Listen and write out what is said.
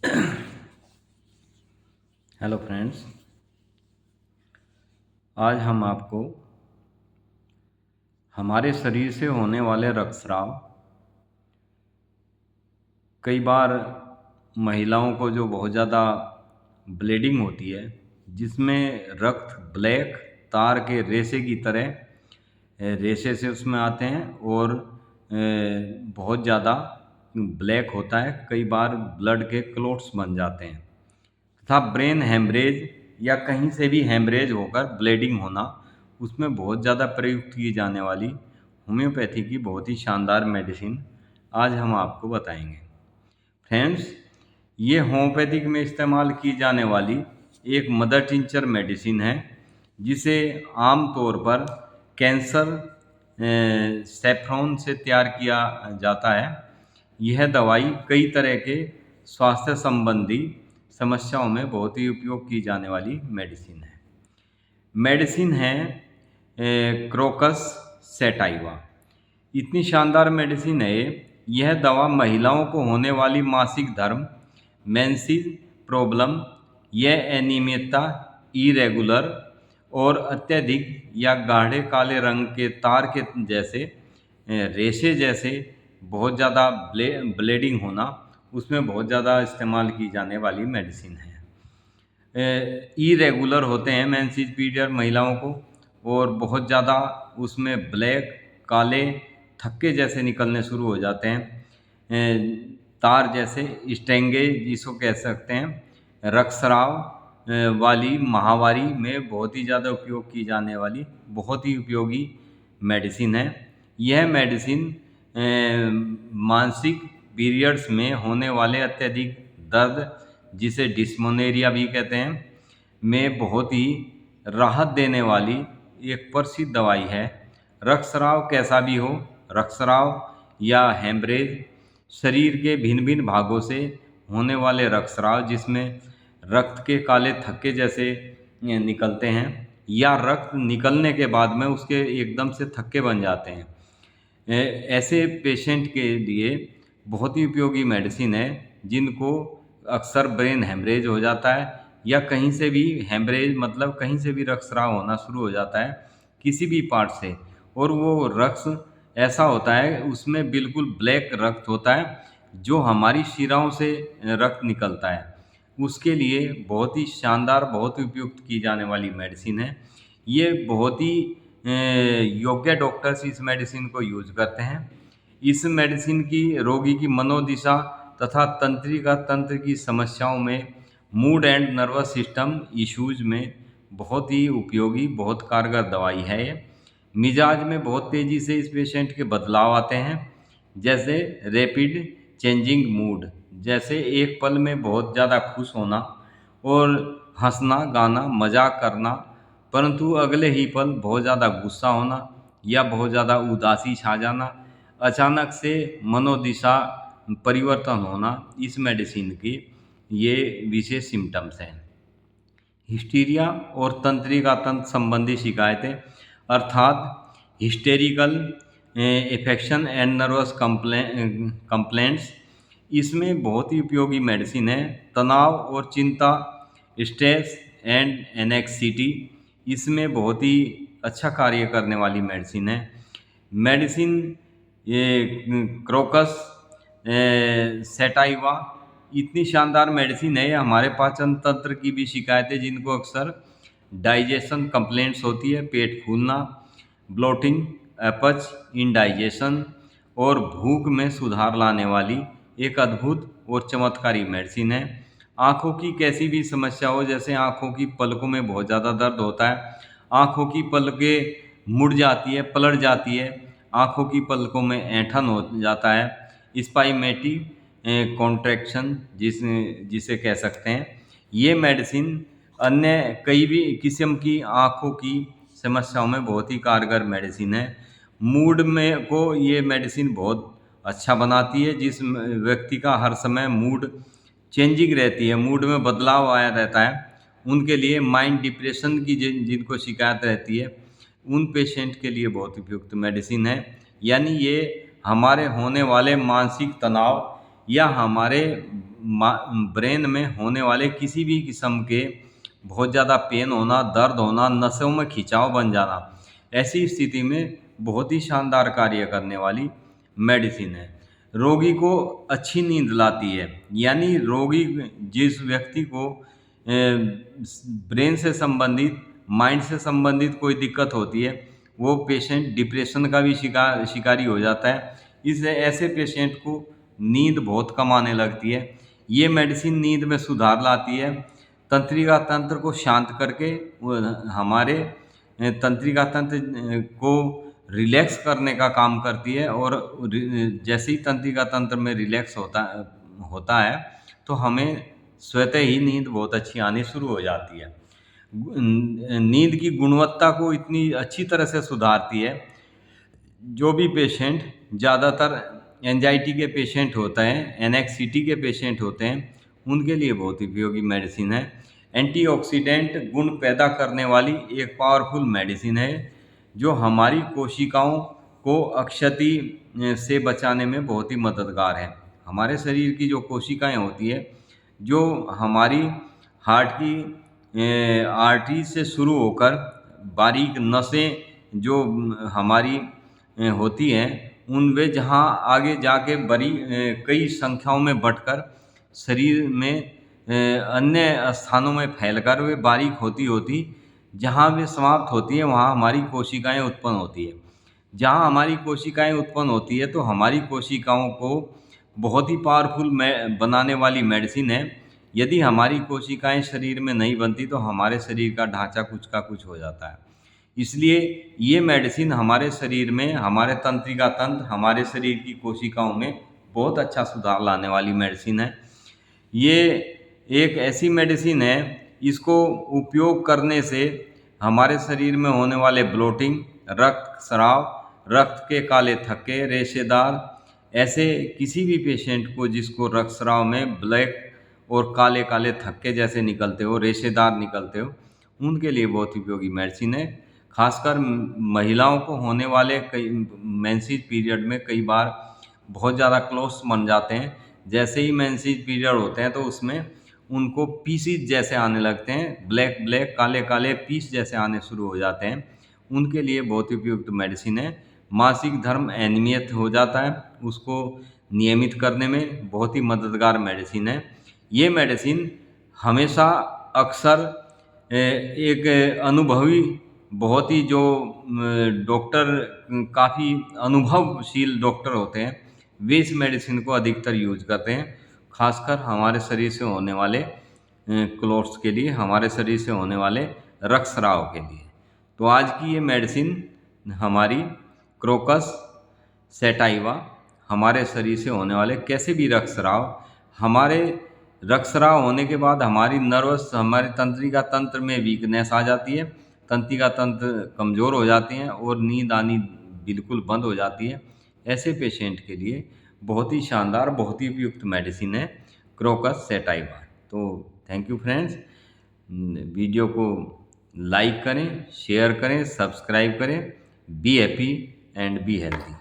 Hello friends, आज हम आपको हमारे शरीर से होने वाले रक्तस्राव, कई बार महिलाओं को जो बहुत ज़्यादा ब्लीडिंग होती है, जिसमें रक्त ब्लैक तार के रेशे की तरह रेशे से उसमें आते हैं और बहुत ज़्यादा ब्लैक होता है। कई बार ब्लड के क्लोट्स बन जाते हैं तथा ब्रेन हेमरेज या कहीं से भी हेमरेज होकर ब्लीडिंग होना, उसमें बहुत ज़्यादा प्रयुक्त की जाने वाली होम्योपैथी की बहुत ही शानदार मेडिसिन आज हम आपको बताएंगे। फ्रेंड्स, ये होम्योपैथिक में इस्तेमाल की जाने वाली एक मदर टिंचर मेडिसिन है, जिसे आम तौर पर कैंसर सैफ्रॉन से तैयार किया जाता है। यह दवाई कई तरह के स्वास्थ्य संबंधी समस्याओं में बहुत ही उपयोग की जाने वाली मेडिसिन है क्रोकस सैटाइवा। इतनी शानदार मेडिसिन है यह दवा महिलाओं को होने वाली मासिक धर्म, मेंसेस प्रॉब्लम, यह अनियमितता, इरेगुलर और अत्यधिक या गाढ़े काले रंग के तार के जैसे रेशे जैसे बहुत ज़्यादा ब्लीडिंग होना, उसमें बहुत ज़्यादा इस्तेमाल की जाने वाली मेडिसिन है। इरेगुलर होते हैं मेंसेस पीरियड महिलाओं को, और बहुत ज़्यादा उसमें ब्लैक काले थक्के जैसे निकलने शुरू हो जाते हैं, तार जैसे स्टेंगे जिसको कह सकते हैं। रक्तस्राव वाली माहवारी में बहुत ही ज़्यादा उपयोग की जाने वाली बहुत ही उपयोगी मेडिसिन है। यह मेडिसिन मासिक पीरियड्स में होने वाले अत्यधिक दर्द, जिसे डिस्मेनोरिया भी कहते हैं, में बहुत ही राहत देने वाली एक प्रसिद्ध दवाई है। रक्तस्राव कैसा भी हो, रक्तस्राव या हेमरेज, शरीर के भिन्न भिन्न भागों से होने वाले रक्तस्राव जिसमें रक्त के काले थक्के जैसे निकलते हैं, या रक्त निकलने के बाद में उसके एकदम से थक्के बन जाते हैं, ऐसे पेशेंट के लिए बहुत ही उपयोगी मेडिसिन है। जिनको अक्सर ब्रेन हेमरेज हो जाता है या कहीं से भी हेमरेज मतलब कहीं से भी रक्तस्राव होना शुरू हो जाता है किसी भी पार्ट से, और वो रक्त ऐसा होता है उसमें बिल्कुल ब्लैक रक्त होता है जो हमारी शिराओं से रक्त निकलता है, उसके लिए बहुत ही शानदार बहुत ही उपयुक्त की जाने वाली मेडिसिन है। ये बहुत ही योग्य डॉक्टर्स इस मेडिसिन को यूज करते हैं। इस मेडिसिन की रोगी की मनोदिशा तथा तंत्रिका तंत्र की समस्याओं में, mood and nervous system issues में बहुत ही उपयोगी बहुत कारगर दवाई है ये। मिजाज में बहुत तेज़ी से इस पेशेंट के बदलाव आते हैं, जैसे रैपिड चेंजिंग मूड, जैसे एक पल में बहुत ज़्यादा खुश होना और हंसना गाना मजाक करना, परंतु अगले ही पल बहुत ज़्यादा गुस्सा होना या बहुत ज़्यादा उदासी छा जाना, अचानक से मनोदिशा परिवर्तन होना, इस मेडिसिन की ये विशेष सिम्टम्स हैं। हिस्टीरिया और तंत्रिका तंत्र संबंधी शिकायतें, अर्थात हिस्टेरिकल इफेक्शन एंड नर्वस कंप्लेंट्स, इसमें बहुत ही उपयोगी मेडिसिन है। तनाव और चिंता, स्ट्रेस एंड एनेक्सिटी, इसमें बहुत ही अच्छा कार्य करने वाली मेडिसिन है। मेडिसिन ये क्रोकस सैटाइवा इतनी शानदार मेडिसिन है, ये हमारे पाचन तंत्र की भी शिकायतें जिनको अक्सर डाइजेशन कंप्लेंट्स होती है, पेट फूलना, ब्लोटिंग, अपच, इंडाइजेशन और भूख में सुधार लाने वाली एक अद्भुत और चमत्कारी मेडिसिन है। आँखों की कैसी भी समस्या हो, जैसे आँखों की पलकों में बहुत ज़्यादा दर्द होता है, आँखों की पलकें मुड़ जाती है, पलट जाती है, आँखों की पलकों में ऐंठन हो जाता है, स्पाइमेटी कॉन्ट्रैक्शन जिसे कह सकते हैं, ये मेडिसिन अन्य कई भी किस्म की आँखों की समस्याओं में बहुत ही कारगर मेडिसिन है। मूड में को ये मेडिसिन बहुत अच्छा बनाती है, जिस व्यक्ति का हर समय मूड चेंजिंग रहती है, मूड में बदलाव आया रहता है, उनके लिए माइंड डिप्रेशन की जिनको शिकायत रहती है, उन पेशेंट के लिए बहुत उपयुक्त मेडिसिन है। यानी ये हमारे होने वाले मानसिक तनाव या हमारे ब्रेन में होने वाले किसी भी किस्म के बहुत ज़्यादा पेन होना, दर्द होना, नसों में खिंचाव बन जाना, ऐसी स्थिति में बहुत ही शानदार कार्य करने वाली मेडिसिन है। रोगी को अच्छी नींद लाती है, यानी रोगी जिस व्यक्ति को ब्रेन से संबंधित, माइंड से संबंधित कोई दिक्कत होती है, वो पेशेंट डिप्रेशन का भी शिकारी हो जाता है। इसलिए ऐसे पेशेंट को नींद बहुत कम आने लगती है। ये मेडिसिन नींद में सुधार लाती है, तंत्रिका तंत्र को शांत करके हमारे तंत्रिका तंत्र को रिलैक्स करने का काम करती है। और जैसे ही तंत्रिका तंत्र में रिलैक्स होता है तो हमें स्वतः ही नींद बहुत अच्छी आनी शुरू हो जाती है। नींद की गुणवत्ता को इतनी अच्छी तरह से सुधारती है। जो भी पेशेंट, ज़्यादातर एंजाइटी के पेशेंट होते हैं, एनेक्सिटी के पेशेंट होते हैं, उनके लिए बहुत उपयोगी मेडिसिन है। एंटीऑक्सीडेंट गुण पैदा करने वाली एक पावरफुल मेडिसिन है, जो हमारी कोशिकाओं को अक्षति से बचाने में बहुत ही मददगार है। हमारे शरीर की जो कोशिकाएं होती है, जो हमारी हार्ट की आर्टरी से शुरू होकर बारीक नसें जो हमारी होती हैं, उन वे जहाँ आगे जाके बड़ी कई संख्याओं में बढ़कर शरीर में अन्य स्थानों में फैलकर वे बारीक होती होती जहाँ वे समाप्त होती है, वहाँ हमारी कोशिकाएं उत्पन्न होती है। जहाँ हमारी कोशिकाएं उत्पन्न होती है तो हमारी कोशिकाओं को बहुत ही पावरफुल बनाने वाली मेडिसिन है। यदि हमारी कोशिकाएं शरीर में नहीं बनती तो हमारे शरीर का ढांचा कुछ का कुछ हो जाता है। इसलिए ये मेडिसिन हमारे शरीर में, हमारे तंत्रिका तंत्र, हमारे शरीर की कोशिकाओं में बहुत अच्छा सुधार लाने वाली मेडिसिन है। ये एक ऐसी मेडिसिन है, इसको उपयोग करने से हमारे शरीर में होने वाले ब्लोटिंग, रक्तस्राव, रक्त के काले थक्के, रेशेदार, ऐसे किसी भी पेशेंट को जिसको रक्तस्राव में ब्लैक और काले काले थक्के जैसे निकलते हो, रेशेदार निकलते हो, उनके लिए बहुत उपयोगी मेडिसिन है। खासकर महिलाओं को होने वाले कई मेंसेस पीरियड में कई बार बहुत ज़्यादा क्लोथ्स बन जाते हैं। जैसे ही मेंसेस पीरियड होते हैं तो उसमें उनको पीसीज जैसे आने लगते हैं, ब्लैक ब्लैक, काले काले पीस जैसे आने शुरू हो जाते हैं, उनके लिए बहुत उपयुक्त मेडिसिन है। मासिक धर्म अनियमित हो जाता है, उसको नियमित करने में बहुत ही मददगार मेडिसिन है। ये मेडिसिन हमेशा अक्सर एक अनुभवी, बहुत ही जो डॉक्टर, काफ़ी अनुभवशील डॉक्टर होते हैं, वे इस मेडिसिन को अधिकतर यूज करते हैं, खासकर हमारे शरीर से होने वाले क्लोट्स के लिए, हमारे शरीर से होने वाले रक्तस्राव के लिए। तो आज की ये मेडिसिन हमारी क्रोकस सैटाइवा, हमारे शरीर से होने वाले कैसे भी रक्तस्राव, हमारे रक्तस्राव होने के बाद हमारी नर्वस, हमारे तंत्रिका तंत्र में वीकनेस आ जाती है, तंत्रिका तंत्र कमज़ोर हो जाती हैं और नींद आनी बिल्कुल बंद हो जाती है। ऐसे पेशेंट के लिए बहुत ही शानदार, बहुत ही उपयुक्त मेडिसिन है क्रोकस सैटाइवा। तो थैंक यू फ्रेंड्स, वीडियो को लाइक करें, शेयर करें, सब्सक्राइब करें। Be happy and be healthy.